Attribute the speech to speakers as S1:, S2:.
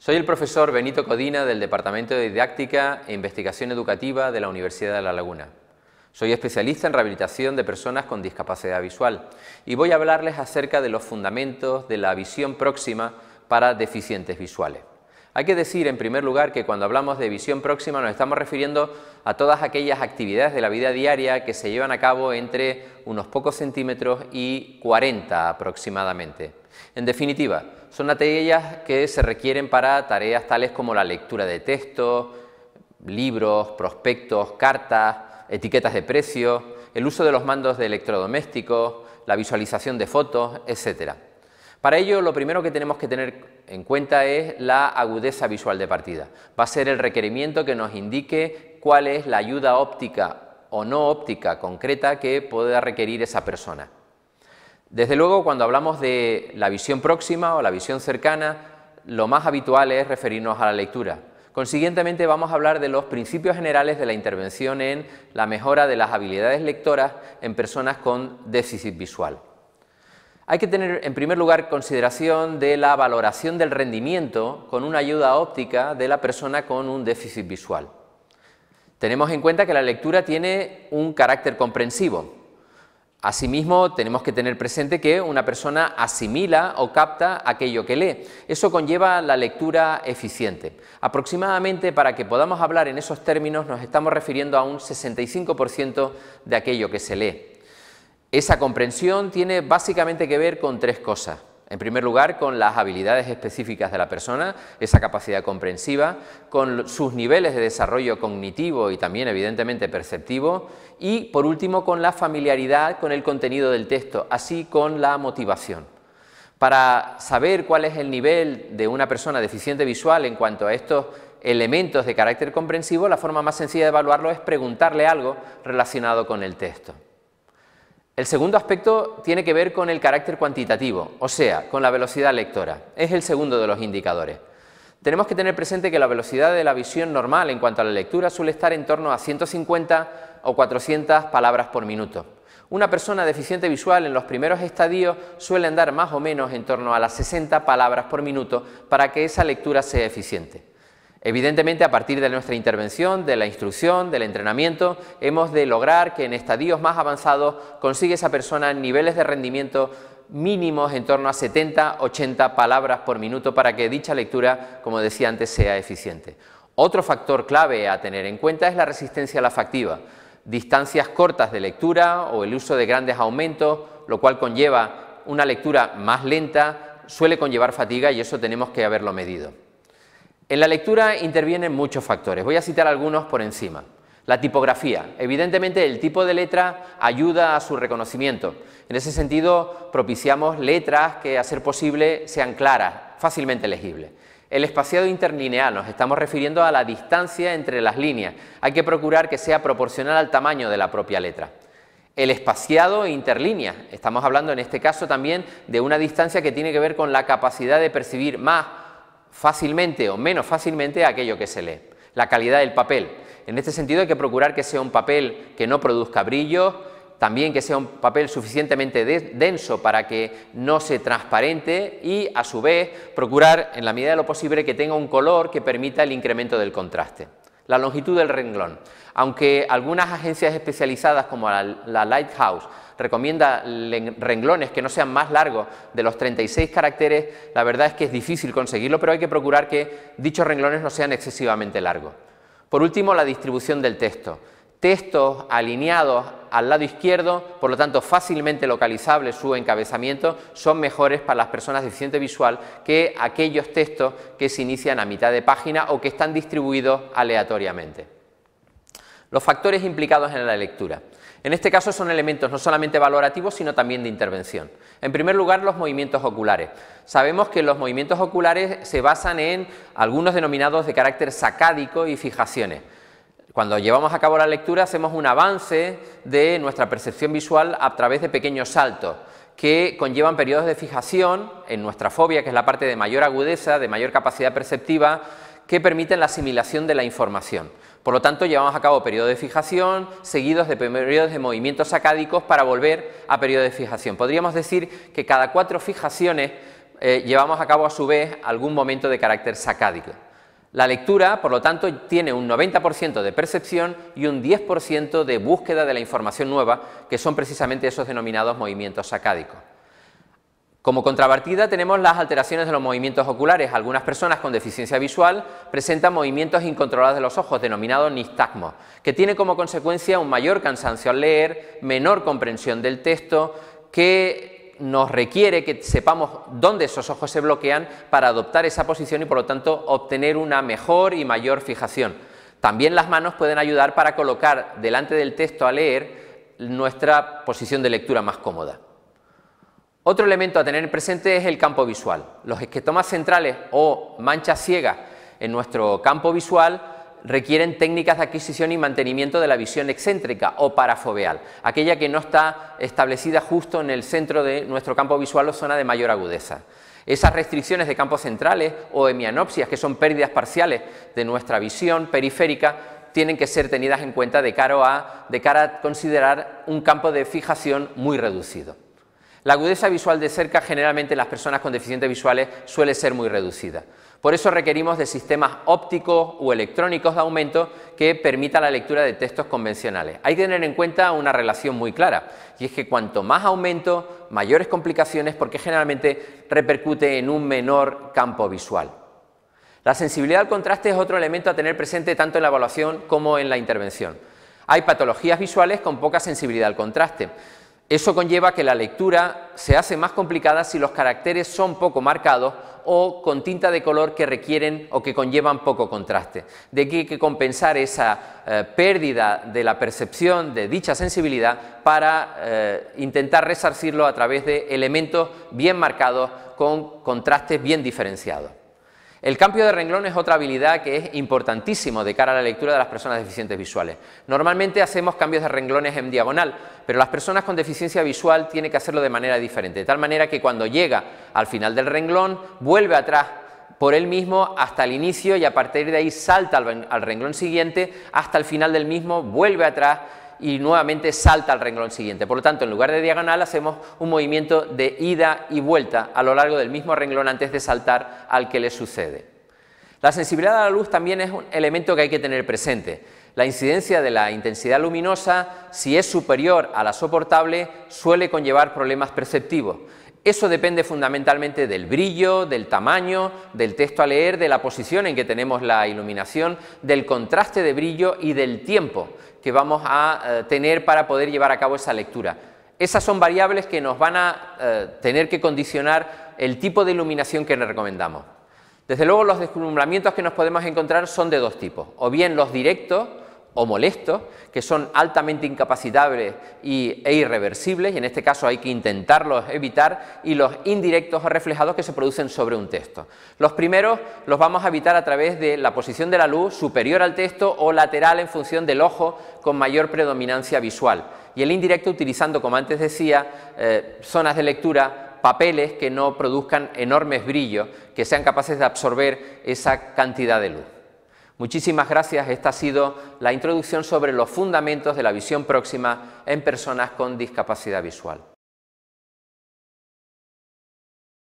S1: Soy el profesor Benito Codina del Departamento de Didáctica e Investigación Educativa de la Universidad de La Laguna. Soy especialista en rehabilitación de personas con discapacidad visual y voy a hablarles acerca de los fundamentos de la visión próxima para deficientes visuales. Hay que decir, en primer lugar, que cuando hablamos de visión próxima nos estamos refiriendo a todas aquellas actividades de la vida diaria que se llevan a cabo entre unos pocos centímetros y 40 aproximadamente. En definitiva, son aquellas que se requieren para tareas tales como la lectura de textos, libros, prospectos, cartas, etiquetas de precio, el uso de los mandos de electrodomésticos, la visualización de fotos, etc. Para ello, lo primero que tenemos que tener en cuenta es la agudeza visual de partida. Va a ser el requerimiento que nos indique cuál es la ayuda óptica o no óptica concreta que pueda requerir esa persona. Desde luego, cuando hablamos de la visión próxima o la visión cercana, lo más habitual es referirnos a la lectura. Consiguientemente, vamos a hablar de los principios generales de la intervención en la mejora de las habilidades lectoras en personas con déficit visual. Hay que tener, en primer lugar, consideración de la valoración del rendimiento con una ayuda óptica de la persona con un déficit visual. Tenemos en cuenta que la lectura tiene un carácter comprensivo. Asimismo, tenemos que tener presente que una persona asimila o capta aquello que lee. Eso conlleva la lectura eficiente. Aproximadamente, para que podamos hablar en esos términos, nos estamos refiriendo a un 65% de aquello que se lee. Esa comprensión tiene básicamente que ver con tres cosas. En primer lugar, con las habilidades específicas de la persona, esa capacidad comprensiva, con sus niveles de desarrollo cognitivo y también, evidentemente, perceptivo, y, por último, con la familiaridad con el contenido del texto, así con la motivación. Para saber cuál es el nivel de una persona deficiente visual en cuanto a estos elementos de carácter comprensivo, la forma más sencilla de evaluarlo es preguntarle algo relacionado con el texto. El segundo aspecto tiene que ver con el carácter cuantitativo, o sea, con la velocidad lectora. Es el segundo de los indicadores. Tenemos que tener presente que la velocidad de la visión normal en cuanto a la lectura suele estar en torno a 150 o 400 palabras por minuto. Una persona deficiente visual en los primeros estadios suele andar más o menos en torno a las 60 palabras por minuto para que esa lectura sea eficiente. Evidentemente, a partir de nuestra intervención, de la instrucción, del entrenamiento, hemos de lograr que en estadios más avanzados consiga esa persona niveles de rendimiento mínimos en torno a 70-80 palabras por minuto para que dicha lectura, como decía antes, sea eficiente. Otro factor clave a tener en cuenta es la resistencia olfactiva. Distancias cortas de lectura o el uso de grandes aumentos, lo cual conlleva una lectura más lenta, suele conllevar fatiga y eso tenemos que haberlo medido. En la lectura intervienen muchos factores, voy a citar algunos por encima. La tipografía, evidentemente el tipo de letra ayuda a su reconocimiento. En ese sentido propiciamos letras que a ser posible sean claras, fácilmente legibles. El espaciado interlineal, nos estamos refiriendo a la distancia entre las líneas, hay que procurar que sea proporcional al tamaño de la propia letra. El espaciado interlínea, estamos hablando en este caso también de una distancia que tiene que ver con la capacidad de percibir más fácilmente o menos fácilmente aquello que se lee. La calidad del papel. En este sentido hay que procurar que sea un papel que no produzca brillo, también que sea un papel suficientemente denso para que no se transparente y, a su vez, procurar en la medida de lo posible que tenga un color que permita el incremento del contraste. La longitud del renglón. Aunque algunas agencias especializadas como la Lighthouse recomienda renglones que no sean más largos de los 36 caracteres, la verdad es que es difícil conseguirlo, pero hay que procurar que dichos renglones no sean excesivamente largos. Por último, la distribución del texto. Textos alineados al lado izquierdo, por lo tanto fácilmente localizable su encabezamiento, son mejores para las personas deficientes visual que aquellos textos que se inician a mitad de página o que están distribuidos aleatoriamente. Los factores implicados en la lectura. En este caso son elementos no solamente valorativos, sino también de intervención. En primer lugar, los movimientos oculares. Sabemos que los movimientos oculares se basan en algunos denominados de carácter sacádico y fijaciones. Cuando llevamos a cabo la lectura hacemos un avance de nuestra percepción visual a través de pequeños saltos que conllevan periodos de fijación en nuestra fobia, que es la parte de mayor agudeza, de mayor capacidad perceptiva, que permiten la asimilación de la información. Por lo tanto, llevamos a cabo periodos de fijación seguidos de periodos de movimientos sacádicos para volver a periodos de fijación. Podríamos decir que cada 4 fijaciones llevamos a cabo a su vez algún momento de carácter sacádico. La lectura, por lo tanto, tiene un 90% de percepción y un 10% de búsqueda de la información nueva, que son precisamente esos denominados movimientos sacádicos. Como contrapartida tenemos las alteraciones de los movimientos oculares. Algunas personas con deficiencia visual presentan movimientos incontrolados de los ojos, denominados nistagmos, que tienen como consecuencia un mayor cansancio al leer, menor comprensión del texto, que nos requiere que sepamos dónde esos ojos se bloquean para adoptar esa posición y por lo tanto obtener una mejor y mayor fijación. También las manos pueden ayudar para colocar delante del texto a leer nuestra posición de lectura más cómoda. Otro elemento a tener presente es el campo visual. Los esquetomas centrales o manchas ciegas en nuestro campo visual requieren técnicas de adquisición y mantenimiento de la visión excéntrica o parafoveal, aquella que no está establecida justo en el centro de nuestro campo visual o zona de mayor agudeza. Esas restricciones de campos centrales o hemianopsias, que son pérdidas parciales de nuestra visión periférica, tienen que ser tenidas en cuenta de cara a considerar un campo de fijación muy reducido. La agudeza visual de cerca generalmente en las personas con deficiencias visuales suele ser muy reducida. Por eso requerimos de sistemas ópticos o electrónicos de aumento que permitan la lectura de textos convencionales. Hay que tener en cuenta una relación muy clara, y es que cuanto más aumento, mayores complicaciones, porque generalmente repercute en un menor campo visual. La sensibilidad al contraste es otro elemento a tener presente tanto en la evaluación como en la intervención. Hay patologías visuales con poca sensibilidad al contraste. Eso conlleva que la lectura se hace más complicada si los caracteres son poco marcados o con tinta de color que requieren o que conllevan poco contraste. De aquí hay que compensar esa pérdida de la percepción de dicha sensibilidad para intentar resarcirlo a través de elementos bien marcados con contrastes bien diferenciados. El cambio de renglón es otra habilidad que es importantísimo de cara a la lectura de las personas deficientes visuales. Normalmente hacemos cambios de renglones en diagonal, pero las personas con deficiencia visual tienen que hacerlo de manera diferente, de tal manera que cuando llega al final del renglón vuelve atrás por él mismo hasta el inicio y a partir de ahí salta al renglón siguiente, hasta el final del mismo, vuelve atrás y nuevamente salta al renglón siguiente. Por lo tanto, en lugar de diagonal hacemos un movimiento de ida y vuelta a lo largo del mismo renglón antes de saltar al que le sucede. La sensibilidad a la luz también es un elemento que hay que tener presente. La incidencia de la intensidad luminosa, si es superior a la soportable, suele conllevar problemas perceptivos. Eso depende fundamentalmente del brillo, del tamaño, del texto a leer, de la posición en que tenemos la iluminación, del contraste de brillo y del tiempo que vamos a tener para poder llevar a cabo esa lectura. Esas son variables que nos van a tener que condicionar el tipo de iluminación que les recomendamos. Desde luego, los deslumbramientos que nos podemos encontrar son de dos tipos, o bien los directos o molestos, que son altamente incapacitables e irreversibles, y en este caso hay que intentarlos evitar, y los indirectos o reflejados que se producen sobre un texto. Los primeros los vamos a evitar a través de la posición de la luz superior al texto o lateral en función del ojo con mayor predominancia visual, y el indirecto utilizando, como antes decía, zonas de lectura, papeles que no produzcan enormes brillos, que sean capaces de absorber esa cantidad de luz. Muchísimas gracias. Esta ha sido la introducción sobre los fundamentos de la visión próxima en personas con discapacidad visual.